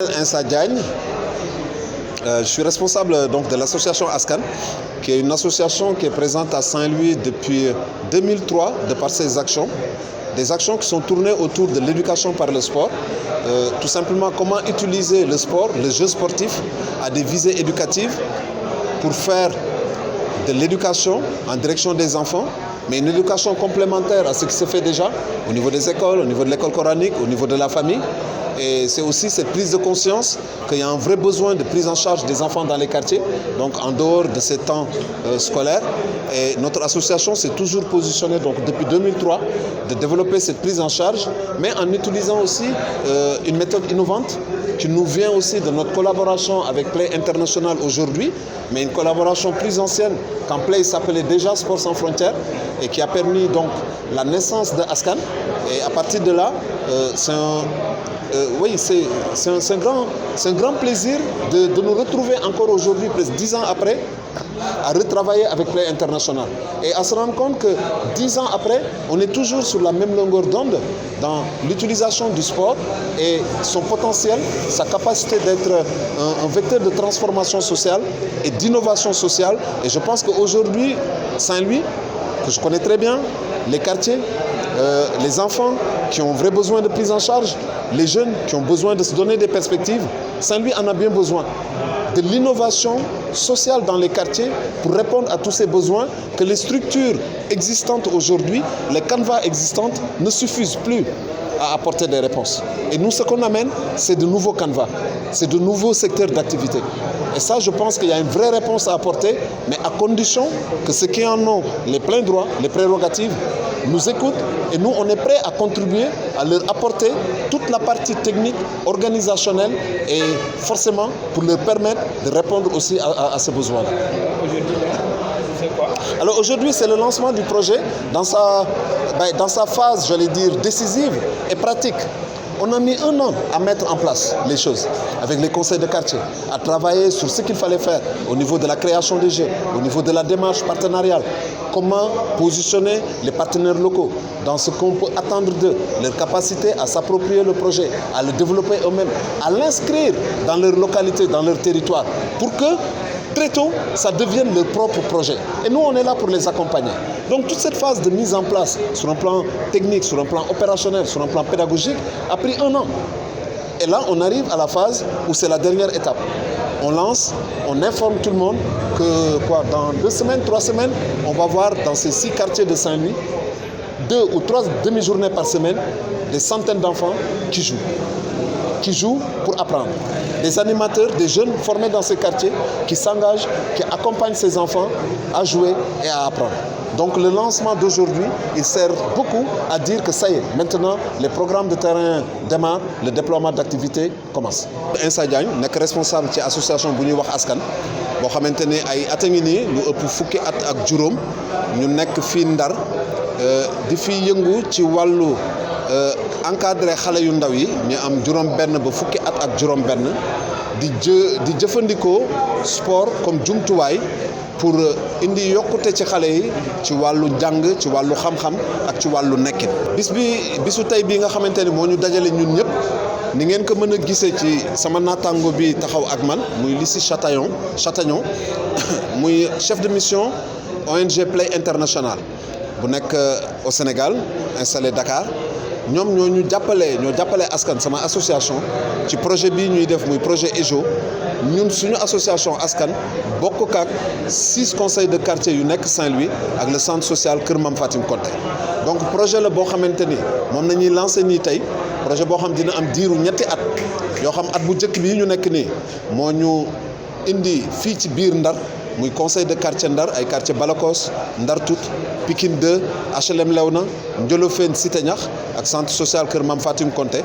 Insa Diagne, je suis responsable donc, de l'association ASCAN, qui est une association qui est présente à Saint-Louis depuis 2003 de par ses actions. Des actions qui sont tournées autour de l'éducation par le sport. Tout simplement comment utiliser le sport, le jeu sportif, à des visées éducatives pour faire de l'éducation en direction des enfants, mais une éducation complémentaire à ce qui se fait déjà au niveau des écoles, au niveau de l'école coranique, au niveau de la famille. Et c'est aussi cette prise de conscience qu'il y a un vrai besoin de prise en charge des enfants dans les quartiers, donc en dehors de ces temps scolaires. Et notre association s'est toujours positionnée donc, depuis 2003 de développer cette prise en charge, mais en utilisant aussi une méthode innovante qui nous vient aussi de notre collaboration avec Play International aujourd'hui, mais une collaboration plus ancienne quand Play s'appelait déjà Sport sans frontières et qui a permis donc la naissance de ASCAN. Et à partir de là, c'est un grand plaisir de nous retrouver encore aujourd'hui, presque 10 ans après, à retravailler avec Play International. Et à se rendre compte que 10 ans après, on est toujours sur la même longueur d'onde dans l'utilisation du sport et son potentiel, sa capacité d'être un vecteur de transformation sociale et d'innovation sociale. Et je pense qu'aujourd'hui, Saint-Louis, que je connais très bien, les quartiers, les enfants qui ont vrai besoin de prise en charge, les jeunes qui ont besoin de se donner des perspectives, Saint-Louis en a bien besoin. De l'innovation sociale dans les quartiers pour répondre à tous ces besoins, que les structures existantes aujourd'hui, les canevas existants ne suffisent plus à apporter des réponses. Et nous, ce qu'on amène, c'est de nouveaux canevas, c'est de nouveaux secteurs d'activité. Et ça, je pense qu'il y a une vraie réponse à apporter, mais à condition que ceux qui en ont les pleins droits, les prérogatives, nous écoutent et nous, on est prêts à contribuer, à leur apporter toute la partie technique, organisationnelle et forcément pour leur permettre de répondre aussi à ces besoins-là. Aujourd'hui, c'est quoi? Alors aujourd'hui, c'est le lancement du projet dans sa phase, j'allais dire, décisive et pratique. On a mis 1 an à mettre en place les choses avec les conseils de quartier, à travailler sur ce qu'il fallait faire au niveau de la création des jeux, au niveau de la démarche partenariale, comment positionner les partenaires locaux dans ce qu'on peut attendre d'eux, leur capacité à s'approprier le projet, à le développer eux-mêmes, à l'inscrire dans leur localité, dans leur territoire, pour que très tôt, ça devienne leur propre projet. Et nous, on est là pour les accompagner. Donc, toute cette phase de mise en place, sur un plan technique, sur un plan opérationnel, sur un plan pédagogique, a pris 1 an. Et là, on arrive à la phase où c'est la dernière étape. On lance, on informe tout le monde que dans 2 semaines, 3 semaines, on va voir dans ces 6 quartiers de Saint-Louis, 2 ou 3 demi-journées par semaine, des centaines d'enfants qui jouent pour apprendre. Des animateurs, des jeunes formés dans ces quartiers qui s'engagent, qui accompagnent ces enfants à jouer et à apprendre. Donc le lancement d'aujourd'hui, il sert beaucoup à dire que ça y est, maintenant les programmes de terrain démarrent, le déploiement d'activités commence. Insa Diagne nekk responsable ci association bu ñuy wax ASCAN boo xamante ne ay at a ngi nii lu ëpp fukki at ak juróom ñu nekk fii Ndar di fi yëngu ci wàllu encadré xale yu ndaw yi ñu am juróom-benn ba fukki at ak juróom-benn di jëfandikoo sport comme jumtuwaay pour indi yokkute ci xale yi ci wàllu njàng ci wàllu xam-xam ak ci wàllu nekkin. bisu tey bii nga xamante ni moo ñu dajale ñun ñëpp ni ngeen ko mën a gisee ci sama naataango bi taxaw ak man muy Lissi Chatagnon muy chef de mission ONG Play International bu nekk au Sénégal installé Dakar. ñoom ñoo jàppale ASCAN sama association ci projet bii ñuy def muy projet EJO ñun suñu association ASCAN bokk ak 6 conseils de quartier yu nekk Saint-Louis ak le centre social Kër Mame Fatim Konté donc projet la boo xamante ni moom nañuy lancé nii tey projet boo xam dina am diiru 2 at yoo xam at bu njëkk bii ñu nekk nii moo ñu indi fii ci biir Ndar muy conseil de quartier Ndar ay quartier Balakos Ndar Tout Pikine 2 HLM Léona Ndiolofène Cité Ñax ak centre social Kër Mame Fatim Konté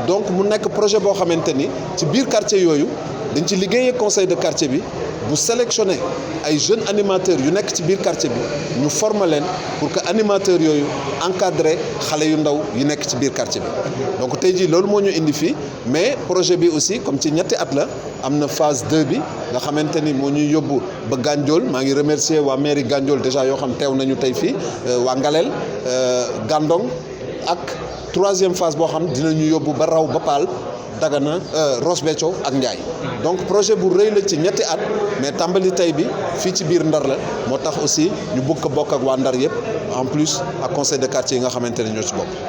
donc mu nekk projet boo xamante ni ci biir quartier yooyu dañ ci liggéeyee conseil de quartier bi bu sélectionné ay jeunes animateurs yu nekk ci biir quartier bi ñu former leen pour que animateurs yooyu encadré xale yu ndaw yu nekk ci biir quartier bi donc tey jii loolu moo ñu indi fii mais projet bi aussi comme ci 2 at la am na phase 2 bi nga xamante ni moo ñuy yóbbu ba Gandiol maa ngi remercier waa mairie Gandiol déjà yoo xam teew nañu tey fii waa Ngalel Gandon ak 3e phase boo xam dinañu yóbbu ba Raw ba Paal Dagana Ross Béthio ak Ndiaye donc projet bu rëy la ci ñetti at mais tàmbali tey bi fii ci biir Ndar la moo tax aussi ñu bëgg ko bokk ak waa Ndar yëpp en plus ak conseil de quartier yi nga xamante ne ñoo ci bokk.